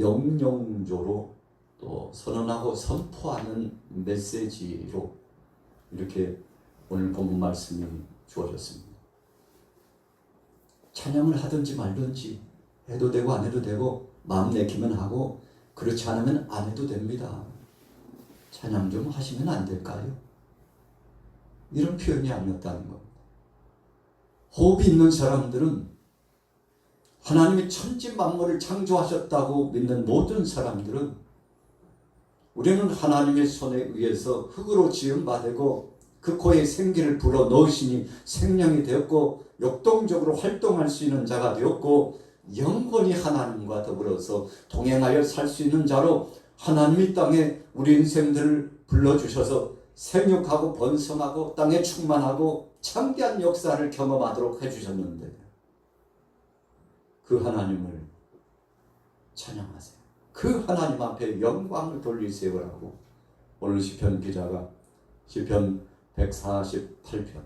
명령조로 또 선언하고 선포하는 메시지로 이렇게 오늘 본문 말씀이 주어졌습니다. 찬양을 하든지 말든지 해도 되고 안 해도 되고 마음 내키면 하고 그렇지 않으면 안 해도 됩니다. 찬양 좀 하시면 안 될까요? 이런 표현이 아니었다는 겁니다. 호흡이 있는 사람들은 하나님이 천지 만물을 창조하셨다고 믿는 모든 사람들은 우리는 하나님의 손에 의해서 흙으로 지음받고 그 코에 생기를 불어 넣으시니 생명이 되었고 역동적으로 활동할 수 있는 자가 되었고 영원히 하나님과 더불어서 동행하여 살 수 있는 자로 하나님이 땅에 우리 인생들을 불러주셔서 생육하고 번성하고 땅에 충만하고 창대한 역사를 경험하도록 해주셨는데 그 하나님을 찬양하세요. 그 하나님 앞에 영광을 돌리세요라고 오늘 시편 기자가 시편 148편,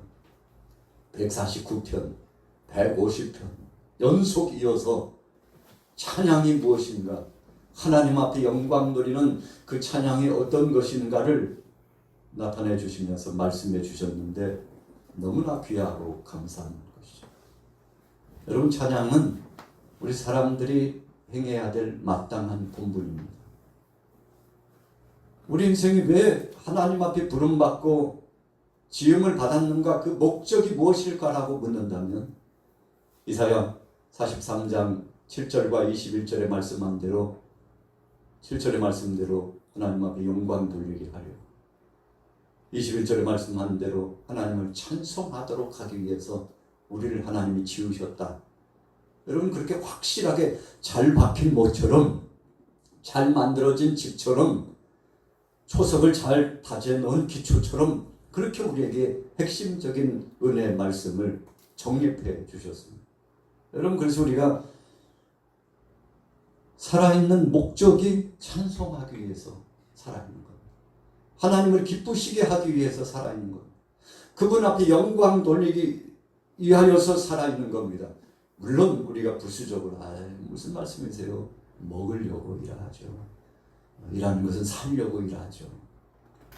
149편, 150편 연속 이어서 찬양이 무엇인가, 하나님 앞에 영광 돌리는 그 찬양이 어떤 것인가를 나타내 주시면서 말씀해 주셨는데 너무나 귀하고 감사한 것이죠. 여러분, 찬양은 우리 사람들이 행해야 될 마땅한 본분입니다. 우리 인생이 왜 하나님 앞에 부름받고 지음을 받았는가, 그 목적이 무엇일까라고 묻는다면 이사야 43장 7절과 21절의 말씀한 대로 7절의 말씀대로 하나님 앞에 영광 돌리게 하려, 21절의 말씀한 대로 하나님을 찬송하도록 하기 위해서 우리를 하나님이 지으셨다. 여러분, 그렇게 확실하게 잘 박힌 모처럼, 잘 만들어진 집처럼, 초석을 잘 다져 넣은 기초처럼 그렇게 우리에게 핵심적인 은혜의 말씀을 정립해 주셨습니다. 여러분, 그래서 우리가 살아있는 목적이 찬송하기 위해서 살아있는 겁니다. 하나님을 기쁘시게 하기 위해서 살아있는 겁니다. 그분 앞에 영광 돌리기 위하여서 살아있는 겁니다. 물론 우리가 부수적으로 무슨 말씀이세요? 먹으려고 일하죠. 일하는 것은 살려고 일하죠.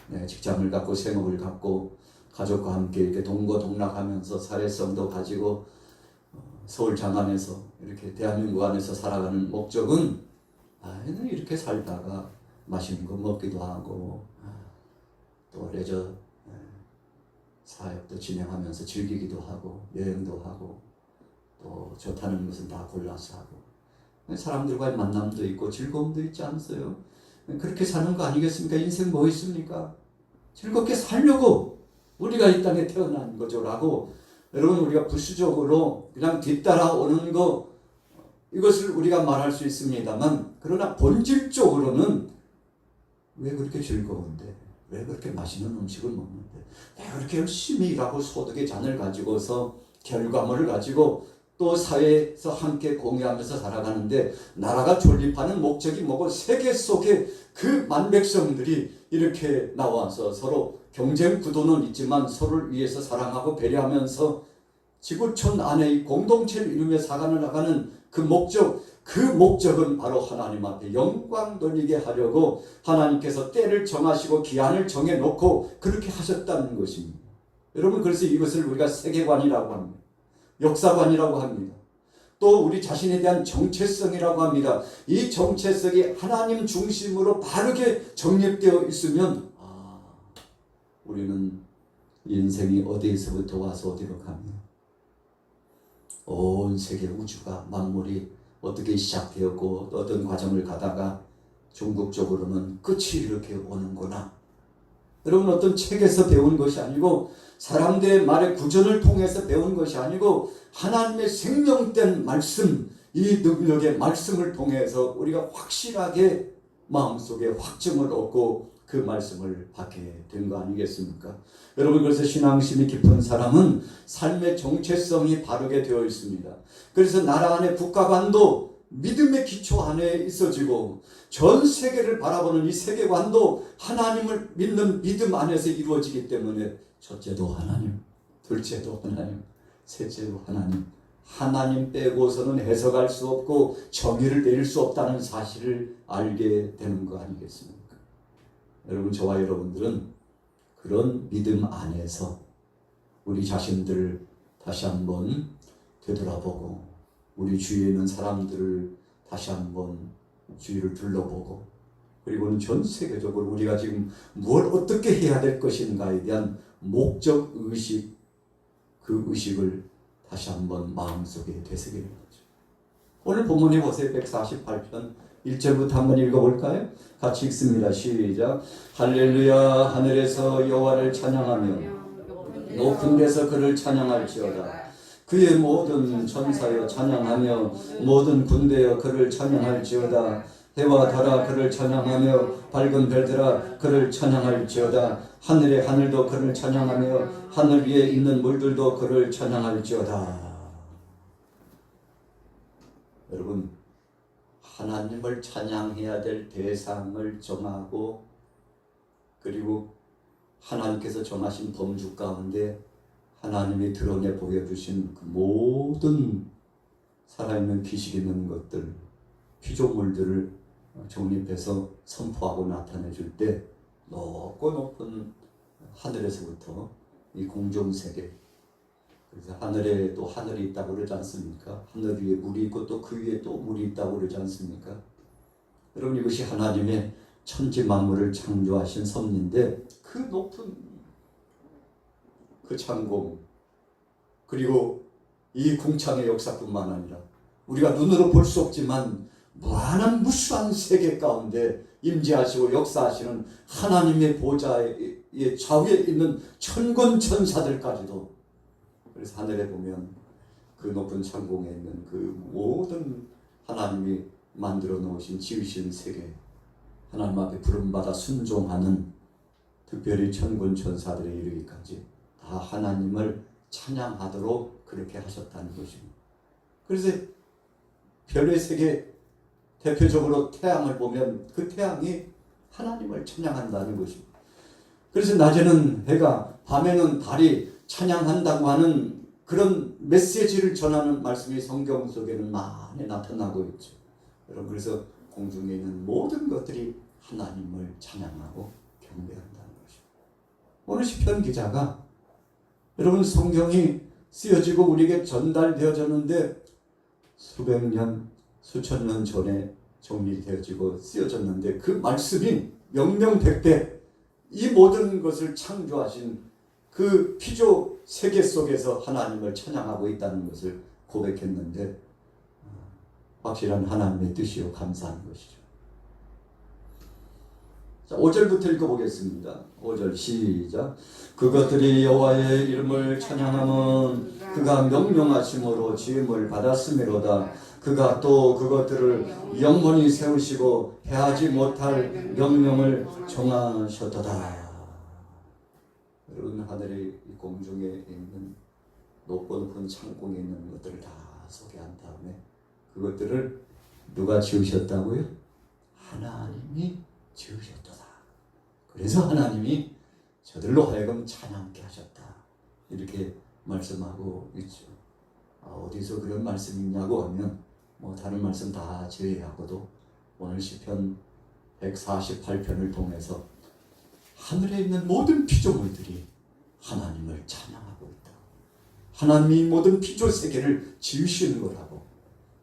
네, 직장을 갖고 생업을 갖고 가족과 함께 이렇게 동거동락하면서 사회성도 가지고 서울 장안에서 이렇게 대한민국 안에서 살아가는 목적은 이렇게 살다가 맛있는 거 먹기도 하고 또 레저 사역도 진행하면서 즐기기도 하고 여행도 하고 또 좋다는 것은 다 골라서 하고 사람들과의 만남도 있고 즐거움도 있지 않으세요? 그렇게 사는 거 아니겠습니까? 인생 뭐 있습니까? 즐겁게 살려고 우리가 이 땅에 태어난 거죠 라고, 여러분, 우리가 부수적으로 그냥 뒤따라오는 거, 이것을 우리가 말할 수 있습니다만, 그러나 본질적으로는 왜 그렇게 즐거운데, 왜 그렇게 맛있는 음식을 먹는데, 왜 그렇게 열심히 일하고 소득의 잔을 가지고서 결과물을 가지고 또 사회에서 함께 공유하면서 살아가는데 나라가 존립하는 목적이 뭐고, 세계 속에 그 만백성들이 이렇게 나와서 서로 경쟁 구도는 있지만 서로를 위해서 사랑하고 배려하면서 지구촌 안의 공동체를 이루며 살아나가는 그 목적, 그 목적은 바로 하나님 앞에 영광 돌리게 하려고 하나님께서 때를 정하시고 기한을 정해놓고 그렇게 하셨다는 것입니다. 여러분, 그래서 이것을 우리가 세계관이라고 합니다. 역사관이라고 합니다. 또 우리 자신에 대한 정체성이라고 합니다. 이 정체성이 하나님 중심으로 바르게 정립되어 있으면 우리는 인생이 어디에서부터 와서 어디로 가며 온 세계 우주가 만물이 어떻게 시작되었고 어떤 과정을 가다가 궁극적으로는 끝이 이렇게 오는구나. 여러분, 어떤 책에서 배운 것이 아니고 사람들의 말의 구전을 통해서 배운 것이 아니고 하나님의 생명된 말씀, 이 능력의 말씀을 통해서 우리가 확실하게 마음속에 확증을 얻고 그 말씀을 받게 된 거 아니겠습니까? 여러분, 그래서 신앙심이 깊은 사람은 삶의 정체성이 바르게 되어 있습니다. 그래서 나라 안에 국가관도 믿음의 기초 안에 있어지고 전 세계를 바라보는 이 세계관도 하나님을 믿는 믿음 안에서 이루어지기 때문에 첫째도 하나님, 둘째도 하나님, 셋째도 하나님, 하나님 빼고서는 해석할 수 없고 정의를 내릴 수 없다는 사실을 알게 되는 거 아니겠습니까? 여러분, 저와 여러분들은 그런 믿음 안에서 우리 자신들을 다시 한번 되돌아보고 우리 주위에 있는 사람들을 다시 한번 주위를 둘러보고 그리고는 전 세계적으로 우리가 지금 무엇 어떻게 해야 될 것인가에 대한 목적 의식, 그 의식을 다시 한번 마음속에 되새기는 거죠. 오늘 본문에 보세요. 148편 1절부터 한번 읽어볼까요? 같이 읽습니다. 시작. 할렐루야. 하늘에서 여호와를 찬양하며 높은 데서 그를 찬양할지어다. 그의 모든 천사여 찬양하며 모든 군대여 그를 찬양할지어다. 해와 달아 그를 찬양하며 밝은 별들아 그를 찬양할지어다. 하늘의 하늘도 그를 찬양하며 하늘 위에 있는 물들도 그를 찬양할지어다. 여러분, 하나님을 찬양해야 될 대상을 정하고 그리고 하나님께서 정하신 범주 가운데 하나님이 드러내 보여주신 그 모든 살아있는 기식 있는 것들, 피조물들을 정립해서 선포하고 나타내 줄 때 높고 높은 하늘에서부터 이 공중세계, 그래서 하늘에 또 하늘이 있다고 그러지 않습니까? 하늘 위에 물이 있고 또 그 위에 또 물이 있다고 그러지 않습니까? 여러분, 이것이 하나님의 천지 만물을 창조하신 섭리인데 그 높은 그 창공 그리고 이 궁창의 역사뿐만 아니라 우리가 눈으로 볼 수 없지만 무한한 무수한 세계 가운데 임재하시고 역사하시는 하나님의 보좌의 좌우에 있는 천군 천사들까지도, 그래서 하늘에 보면 그 높은 창공에 있는 그 모든 하나님이 만들어 놓으신 지으신 세계, 하나님 앞에 부름받아 순종하는 특별히 천군 천사들에 이르기까지 다 하나님을 찬양하도록 그렇게 하셨다는 것입니다. 그래서 별의 세계, 대표적으로 태양을 보면 그 태양이 하나님을 찬양한다는 것입니다. 그래서 낮에는 해가, 밤에는 달이 찬양한다고 하는 그런 메시지를 전하는 말씀이 성경 속에는 많이 나타나고 있죠. 여러분, 그래서 공중에 있는 모든 것들이 하나님을 찬양하고 경배한다는 것입니다. 오늘 시편 기자가, 여러분, 성경이 쓰여지고 우리에게 전달되어졌는데 수백 년, 수천 년 전에 정리되어지고 쓰여졌는데 그 말씀이 명명백백 이 모든 것을 창조하신 그 피조 세계 속에서 하나님을 찬양하고 있다는 것을 고백했는데 확실한 하나님의 뜻이요 감사한 것이죠. 자, 5절부터 읽어보겠습니다. 5절 시작. 그것들이 여호와의 이름을 찬양하면 그가 명령하심으로 지음을 받았음이로다. 그가 또 그것들을 영원히 세우시고 해하지 못할 명령을 정하셨도다. 여러분, 하늘의 공중에 있는 높고 높은 창공에 있는 것들을 다 소개한 다음에 그것들을 누가 지으셨다고요? 하나님이 지으셨도다. 그래서 하나님이 저들로 하여금 찬양케 하셨다. 이렇게 말씀하고 있죠. 어디서 그런 말씀이 있냐고 하면 다른 말씀 다 제외하고도 오늘 시편 148편을 통해서 하늘에 있는 모든 피조물들이 하나님을 찬양하고 있다. 하나님이 모든 피조 세계를 지으시는 거라고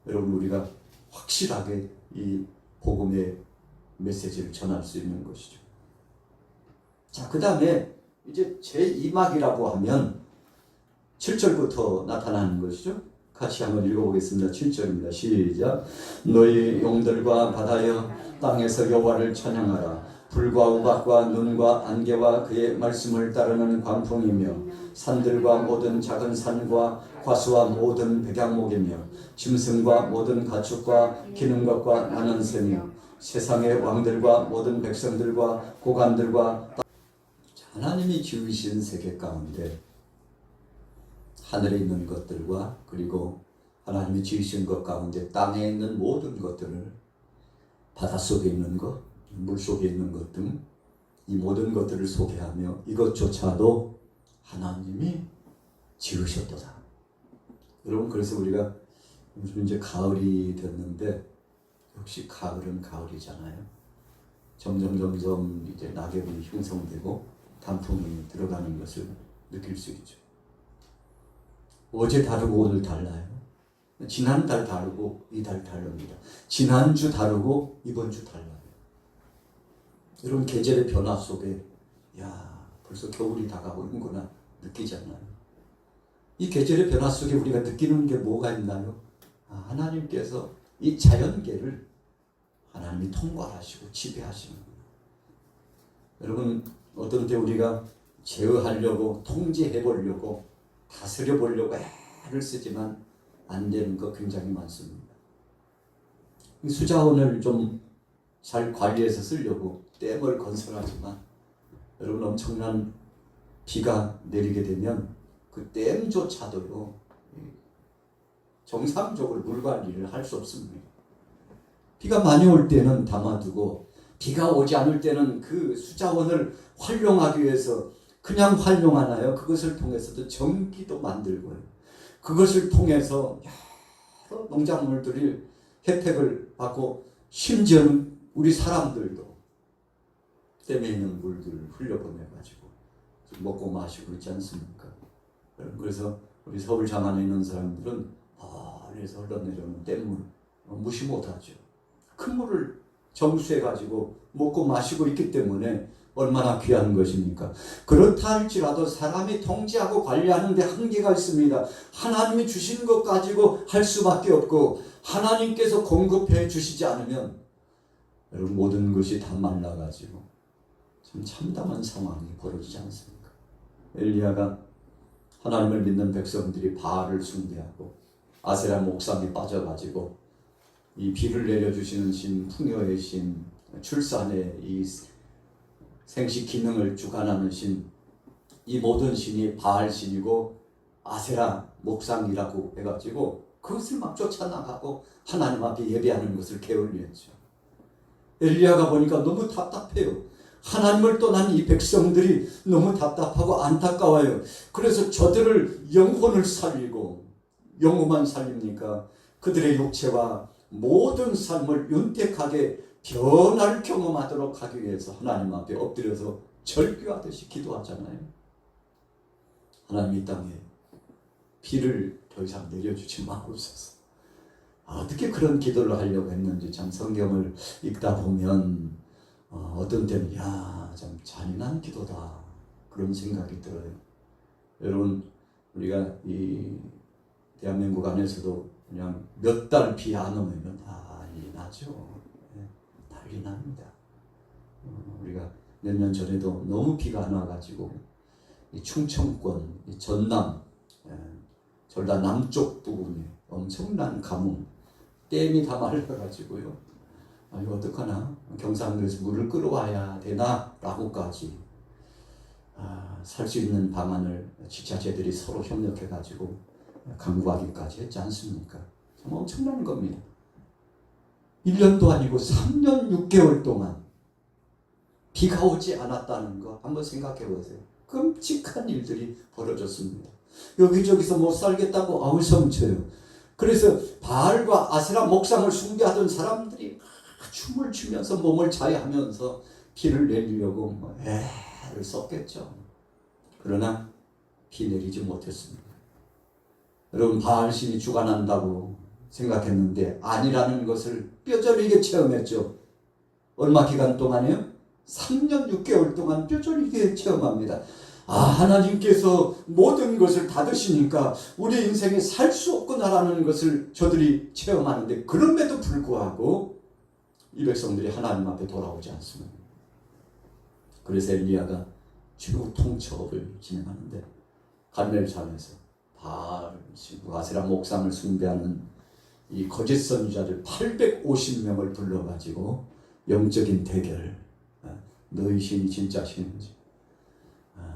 여러분, 우리가 확실하게 이 복음의 메시지를 전할 수 있는 것이죠. 자, 그 다음에 이제 제2막이라고 하면 7절부터 나타나는 것이죠. 같이 한번 읽어보겠습니다. 7절입니다. 시작. 너희 용들과 바다여 땅에서 여호와를 찬양하라. 불과 우박과 눈과 안개와 그의 말씀을 따르는 광풍이며 산들과 모든 작은 산과 과수와 모든 백양목이며 짐승과 모든 가축과 기는 것과 나는 새며 세상의 왕들과 모든 백성들과 고관들과 하나님이 지으신 세계 가운데 하늘에 있는 것들과 그리고 하나님이 지으신 것 가운데 땅에 있는 모든 것들을, 바닷속에 있는 것, 물속에 있는 것 등 이 모든 것들을 소개하며 이것조차도 하나님이 지으셨도다. 여러분, 그래서 우리가 요즘 이제 가을이 됐는데 역시 가을은 가을이잖아요. 점점 이제 낙엽이 형성되고 단풍이 들어가는 것을 느낄 수 있죠. 어제 다르고 오늘 달라요. 지난달 다르고 이달 다릅니다. 지난주 다르고 이번 주 달라요. 이런 계절의 변화 속에 벌써 겨울이 다가오는구나 느끼잖아요. 이 계절의 변화 속에 우리가 느끼는 게 뭐가 있나요? 하나님께서 이 자연계를 하나님이 통괄하시고 지배하시는 거예요. 여러분, 어떤 때 우리가 제어하려고 통제해보려고 다스려보려고 애를 쓰지만 안 되는 거 굉장히 많습니다. 이 수자원을 좀 잘 관리해서 쓰려고 댐을 건설하지만 여러분, 엄청난 비가 내리게 되면 그 댐조차도요 정상적으로 물 관리를 할 수 없습니다. 비가 많이 올 때는 담아두고 비가 오지 않을 때는 그 수자원을 활용하기 위해서 그냥 활용하나요? 그것을 통해서도 전기도 만들고요. 그것을 통해서 여러 농작물들이 혜택을 받고 심지어는 우리 사람들도 댐에 있는 물들을 흘려보내가지고 먹고 마시고 있지 않습니까? 그래서 우리 서울 장안에 있는 사람들은 멀리서 흘러내려오는 댐물 무시 못하죠. 큰 물을 정수해가지고 먹고 마시고 있기 때문에 얼마나 귀한 것입니까? 그렇다 할지라도 사람이 통제하고 관리하는 데 한계가 있습니다. 하나님이 주신 것 가지고 할 수밖에 없고 하나님께서 공급해 주시지 않으면 여러분 모든 것이 다 말라가지고 참 참담한 상황이 벌어지지 않습니까? 엘리야가 하나님을 믿는 백성들이 바알을 숭배하고 아세라 목상에 빠져가지고 이 비를 내려주시는 신, 풍요의 신, 출산의 이 생식 기능을 주관하는 신, 이 모든 신이 바알 신이고 아세라 목상이라고 해가지고 그것을 막 쫓아나가고 하나님 앞에 예배하는 것을 게을리했죠. 엘리야가 보니까 너무 답답해요. 하나님을 떠난 이 백성들이 너무 답답하고 안타까워요. 그래서 저들을 영혼을 살리고 영혼만 살립니까? 그들의 육체와 모든 삶을 윤택하게 변화를 경험하도록 하기 위해서 하나님 앞에 엎드려서 절규하듯이 기도하잖아요. 하나님, 이 땅에 비를 더 이상 내려주지 마옵소서. 어떻게 그런 기도를 하려고 했는지 참 성경을 읽다 보면 어떤 때는 참 잔인한 기도다 그런 생각이 들어요. 여러분, 우리가 이 대한민국 안에서도 그냥 몇 달 비 안 오면 난리 나죠. 난리 납니다. 우리가 몇 년 전에도 너무 비가 안 와가지고 이 충청권, 이 전남, 전라 남쪽 부분에 엄청난 가뭄, 댐이 다 말라가지고요. 이거 어떡하나? 경상도에서 물을 끌어와야 되나? 라고까지 살 수 있는 방안을 지자체들이 서로 협력해가지고 강구하기까지 했지 않습니까? 참 엄청난 겁니다. 1년도 아니고 3년 6개월 동안 비가 오지 않았다는 거 한번 생각해 보세요. 끔찍한 일들이 벌어졌습니다. 여기저기서 못 살겠다고 아우성쳐요. 그래서 바알과 아세라 목상을 숭배하던 사람들이 춤을 추면서 몸을 자해하면서 비를 내리려고 애를 썼겠죠. 그러나 비 내리지 못했습니다. 여러분, 바알신이 주관한다고 생각했는데 아니라는 것을 뼈저리게 체험했죠. 얼마 기간 동안이요? 3년 6개월 동안 뼈저리게 체험합니다. 하나님께서 모든 것을 다 드시니까 우리 인생에 살 수 없구나라는 것을 저들이 체험하는데 그럼에도 불구하고 이 백성들이 하나님 앞에 돌아오지 않습니다. 그래서 엘리야가 최후 통첩을 진행하는데 갈멜산에서 바알, 아세라 목상을 숭배하는 이 거짓 선지자들 850명을 불러가지고 영적인 대결, 너희 신이 진짜 신인지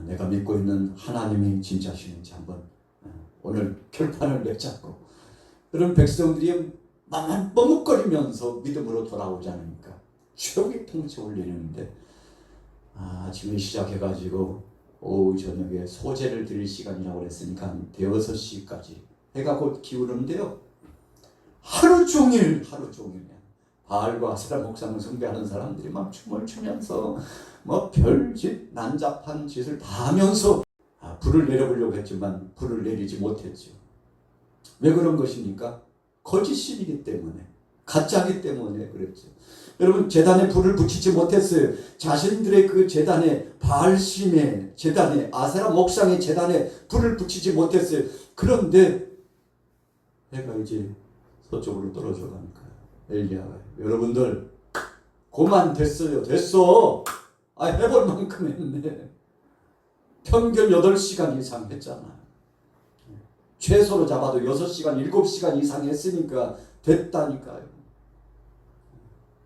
내가 믿고 있는 하나님이 진짜 신인지 한번 오늘 결판을 내자고 그런 백성들이 나만 머뭇거리면서 믿음으로 돌아오지 않으니까 최후의 통첩을 내리는데 아침에 시작해가지고 오후 저녁에 소제를 드릴 시간이라고 그랬으니까 한 6시까지 해가 곧 기울는데요. 하루 종일 바알과 아세라 목상을 숭배하는 사람들이 막 춤을 추면서 뭐 별짓 난잡한 짓을 다 하면서 불을 내려보려고 했지만 불을 내리지 못했죠. 왜 그런 것입니까? 거짓신이기 때문에, 가짜이기 때문에 그랬죠. 여러분, 제단에 불을 붙이지 못했어요. 자신들의 그 제단에, 바알신의 제단에, 아세라 목상의 제단에 불을 붙이지 못했어요. 그런데 해가 이제 서쪽으로 떨어져 가니까요. 엘리야가, 여러분들 고만 됐어요. 됐어. 해볼 만큼 했네. 평균 8시간 이상 했잖아. 최소로 잡아도 6시간, 7시간 이상 했으니까 됐다니까요.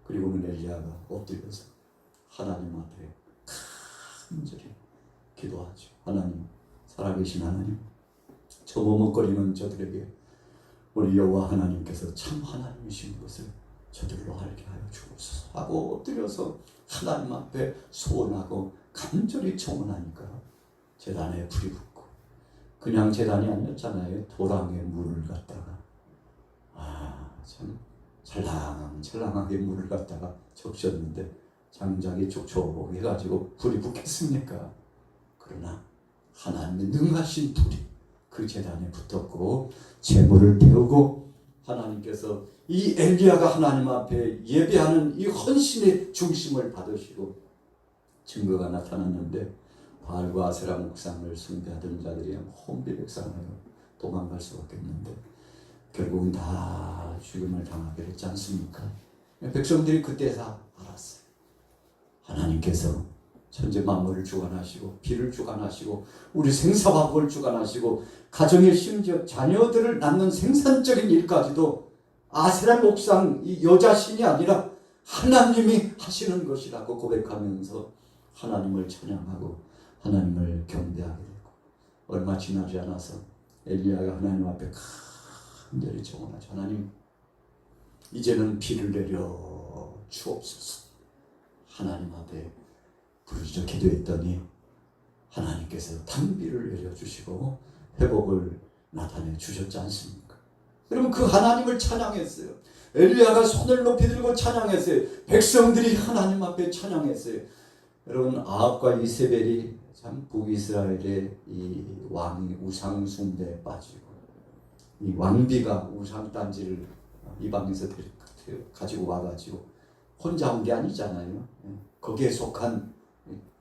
그리고는 엘리야가 엎드려서 하나님 앞에 간절히 기도하죠. 하나님, 살아계신 하나님, 저 머뭇거리는 저들에게 우리 여호와 하나님께서 참 하나님이신 것을 저들로 알게 하여 주옵소서 하고 엎드려서 하나님 앞에 소원하고 간절히 청원하니까 제단에 불이 붙고, 그냥 제단이 아니었잖아요. 도랑에 물을 갖다가 참 찰랑찰랑하게 물을 갖다가 적셨는데 장작이 촉촉해가지고 불이 붙겠습니까? 그러나 하나님의 능하신 불이 그 제단에 붙었고 제물을 태우고, 하나님께서 이 엘리야가 하나님 앞에 예배하는 이 헌신의 중심을 받으시고 증거가 나타났는데, 바알과 아세라 목상을 숭배하던 자들이 혼비백산하여 도망갈 수밖에 없는데 결국은 다 죽음을 당하게 됐지 않습니까? 백성들이 그때 다 알았어요. 하나님께서 천재 만물을 주관하시고 비를 주관하시고 우리 생사화복을 주관하시고 가정에 심지어 자녀들을 낳는 생산적인 일까지도 아세라 목상 이 여자신이 아니라 하나님이 하시는 것이라고 고백하면서 하나님을 찬양하고 하나님을 경배하게 되고, 얼마 지나지 않아서 엘리야가 하나님 앞에 간절히 청원하죠. 하나님, 이제는 비를 내려 주옵소서. 하나님 앞에 부르짖어 기도했더니 하나님께서 단비를 내려주시고 회복을 나타내 주셨지 않습니까? 여러분, 그 하나님을 찬양했어요. 엘리야가 손을 높이 들고 찬양했어요. 백성들이 하나님 앞에 찬양했어요. 여러분, 아합과 이세벨이 참 북이스라엘의 이 왕이 우상 숭배에 빠지고 이 왕비가 우상 단지를 이방에서 가지고 와가지고 혼자 온 게 아니잖아요. 거기에 속한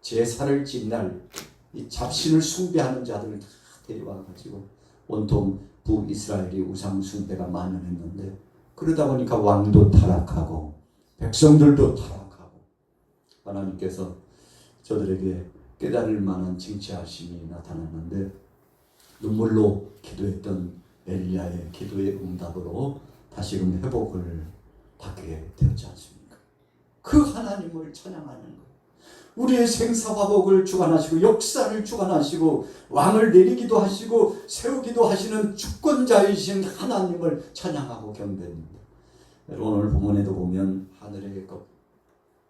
제사를 지날 이 잡신을 숭배하는 자들을 다 데려와가지고 온통 북이스라엘이 우상 숭배가 만연했는데, 그러다 보니까 왕도 타락하고 백성들도 타락하고 하나님께서 저들에게 깨달을 만한 징치하심이 나타났는데, 눈물로 기도했던 엘리야의 기도의 응답으로 다시금 회복을 받게 되었지 않습니까? 그 하나님을 찬양하는 것, 우리의 생사화복을 주관하시고 역사를 주관하시고 왕을 내리기도 하시고 세우기도 하시는 주권자이신 하나님을 찬양하고 경배합니다. 여러분, 오늘 본문에도 보면 하늘의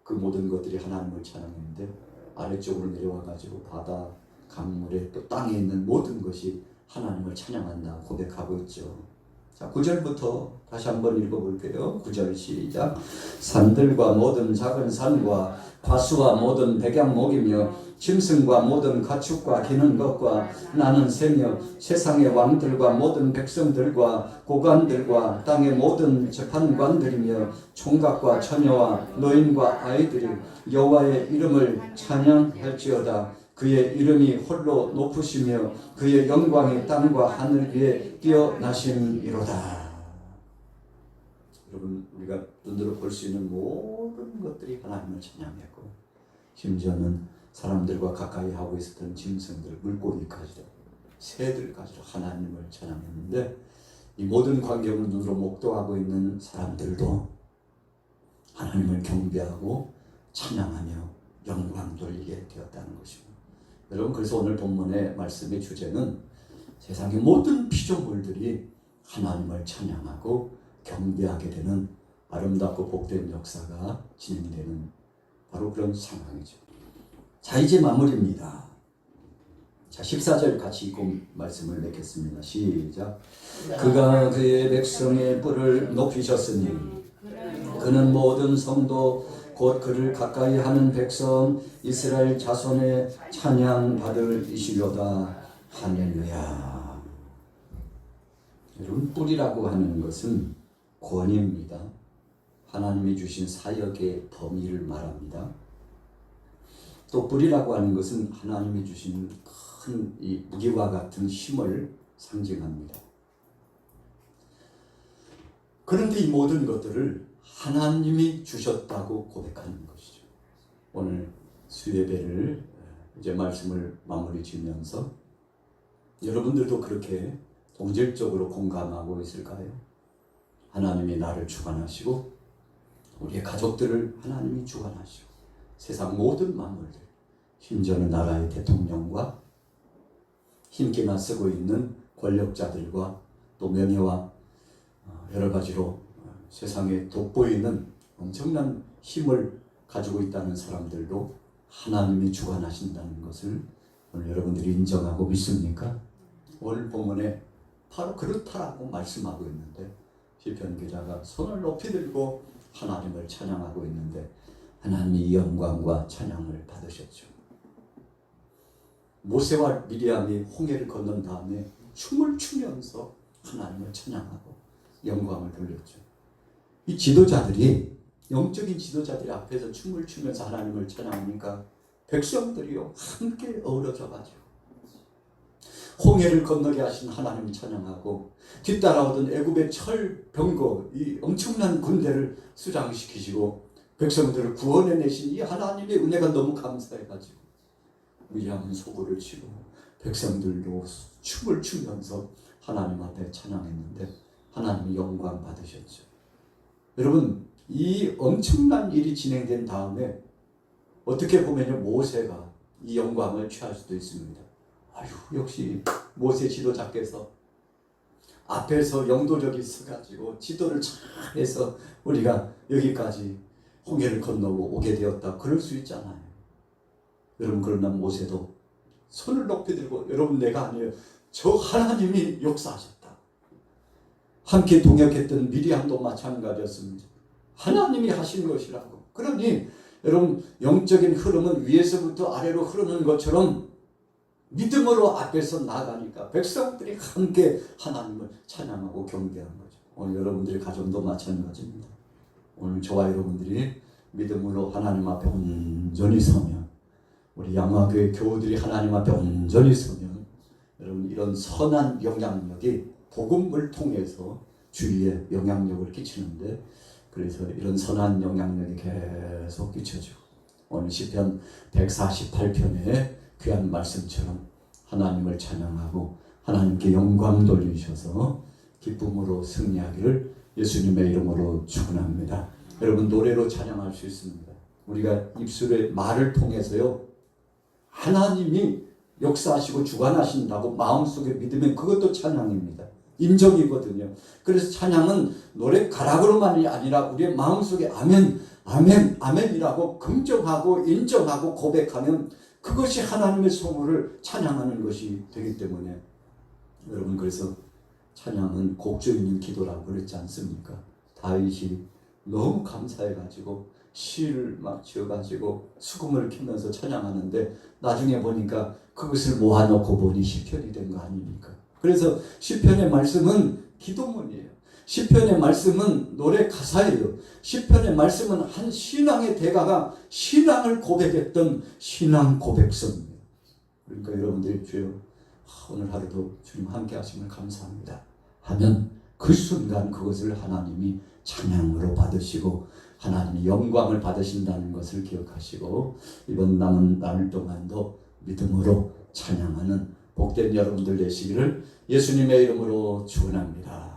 그 모든 것들이 하나님을 찬양했는데 아래쪽으로 내려와가지고 바다, 강물에 또 땅에 있는 모든 것이 하나님을 찬양한다 고백하고 있죠. 자, 9절부터 다시 한번 읽어볼게요. 9절 시작. 산들과 모든 작은 산과 과수와 모든 백양목이며 짐승과 모든 가축과 기는 것과 나는 새며 세상의 왕들과 모든 백성들과 고관들과 땅의 모든 재판관들이며 총각과 처녀와 노인과 아이들이 여호와의 이름을 찬양할지어다. 그의 이름이 홀로 높으시며 그의 영광이 땅과 하늘 위에 뛰어나심이로다. 여러분, 우리가 눈으로 볼 수 있는 모든 것들이 하나님을 찬양했고, 심지어는 사람들과 가까이 하고 있었던 짐승들, 물고기까지도, 새들까지도 하나님을 찬양했는데, 이 모든 광경을 눈으로 목도하고 있는 사람들도 하나님을 경배하고 찬양하며 영광 돌리게 되었다는 것입니다. 여러분, 그래서 오늘 본문의 말씀의 주제는 세상의 모든 피조물들이 하나님을 찬양하고 경배하게 되는 아름답고 복된 역사가 진행되는 바로 그런 상황이죠. 자, 이제 마무리입니다. 자, 14절 같이 읽고 말씀을 맺겠습니다. 시작. 그가 그의 백성의 뿔을 높이셨으니 그는 모든 성도 곧 그를 가까이 하는 백성 이스라엘 자손의 찬양 받을 이시로다. 할렐루야. 여러분, 뿔이라고 하는 것은 권위입니다. 하나님이 주신 사역의 범위를 말합니다. 또 뿔이라고 하는 것은 하나님이 주신 큰 이 무기와 같은 힘을 상징합니다. 그런데 이 모든 것들을 하나님이 주셨다고 고백하는 것이죠. 오늘 수예배를 이제 말씀을 마무리 지으면서 여러분들도 그렇게 동질적으로 공감하고 있을까요? 하나님이 나를 주관하시고 우리의 가족들을 하나님이 주관하시고 세상 모든 만물들, 심지어는 나라의 대통령과 힘기나 쓰고 있는 권력자들과 또 명예와 여러 가지로 세상에 돋보이는 엄청난 힘을 가지고 있다는 사람들도 하나님이 주관하신다는 것을 오늘 여러분들이 인정하고 믿습니까? 오늘 본문에 바로 그렇다라고 말씀하고 있는데 시편 기자가 손을 높이 들고 하나님을 찬양하고 있는데 하나님이 이 영광과 찬양을 받으셨죠. 모세와 미리암이 홍해를 건넌 다음에 춤을 추면서 하나님을 찬양하고 영광을 돌렸죠. 이 지도자들이, 영적인 지도자들이 앞에서 춤을 추면서 하나님을 찬양하니까 백성들이요 함께 어우러져 가지고 홍해를 건너게 하신 하나님을 찬양하고 뒤따라오던 애굽의 철병거 이 엄청난 군대를 수장시키시고 백성들을 구원해내신 이 하나님의 은혜가 너무 감사해가지고 미리암은 소고를 치고 백성들도 춤을 추면서 하나님 앞에 찬양했는데 하나님이 영광 받으셨죠. 여러분, 이 엄청난 일이 진행된 다음에 어떻게 보면요 모세가 이 영광을 취할 수도 있습니다. 아유, 역시 모세 지도자께서 앞에서 영도적이 서가지고 지도를 잘 해서 우리가 여기까지 홍해를 건너고 오게 되었다. 그럴 수 있잖아요. 여러분, 그러나 모세도 손을 높이 들고 여러분 내가 아니에요. 저 하나님이 역사하셨다. 함께 동역했던 미리암도 마찬가지였습니다. 하나님이 하신 것이라고. 그러니 여러분 영적인 흐름은 위에서부터 아래로 흐르는 것처럼 믿음으로 앞에서 나가니까 백성들이 함께 하나님을 찬양하고 경배한 거죠. 오늘 여러분들의 가정도 마찬가지입니다. 오늘 저와 여러분들이 믿음으로 하나님 앞에 온전히 서면 우리 양화교회 교우들이 하나님 앞에 온전히 서면 여러분 이런 선한 영향력이 복음을 통해서 주위에 영향력을 끼치는데 그래서 이런 선한 영향력이 계속 끼쳐지고 오늘 시편 148편에 귀한 말씀처럼 하나님을 찬양하고 하나님께 영광 돌리셔서 기쁨으로 승리하기를 예수님의 이름으로 축원합니다. 여러분 노래로 찬양할 수 있습니다. 우리가 입술의 말을 통해서요 하나님이 역사하시고 주관하신다고 마음속에 믿으면 그것도 찬양입니다. 인정이거든요. 그래서 찬양은 노래 가락으로만이 아니라 우리의 마음속에 아멘, 아멘, 아멘이라고 긍정하고 인정하고 고백하면 그것이 하나님의 소물을 찬양하는 것이 되기 때문에 여러분 그래서 찬양은 곡조 있는 기도라고 그랬지 않습니까? 다윗이 너무 감사해가지고 시를 막 지어가지고 수금을 켜면서 찬양하는데 나중에 보니까 그것을 모아놓고 보니 시편이 된 거 아닙니까? 그래서 시편의 말씀은 기도문이에요. 시편의 말씀은 노래 가사예요. 시편의 말씀은 한 신앙의 대가가 신앙을 고백했던 신앙 고백서입니다. 그러니까 여러분들이 주여 오늘 하루도 주님 함께 하심을 감사합니다 하면 그 순간 그것을 하나님이 찬양으로 받으시고 하나님이 영광을 받으신다는 것을 기억하시고 이번 남은 나흘 동안도 믿음으로 찬양하는 복된 여러분들 되시기를 예수님의 이름으로 축원합니다.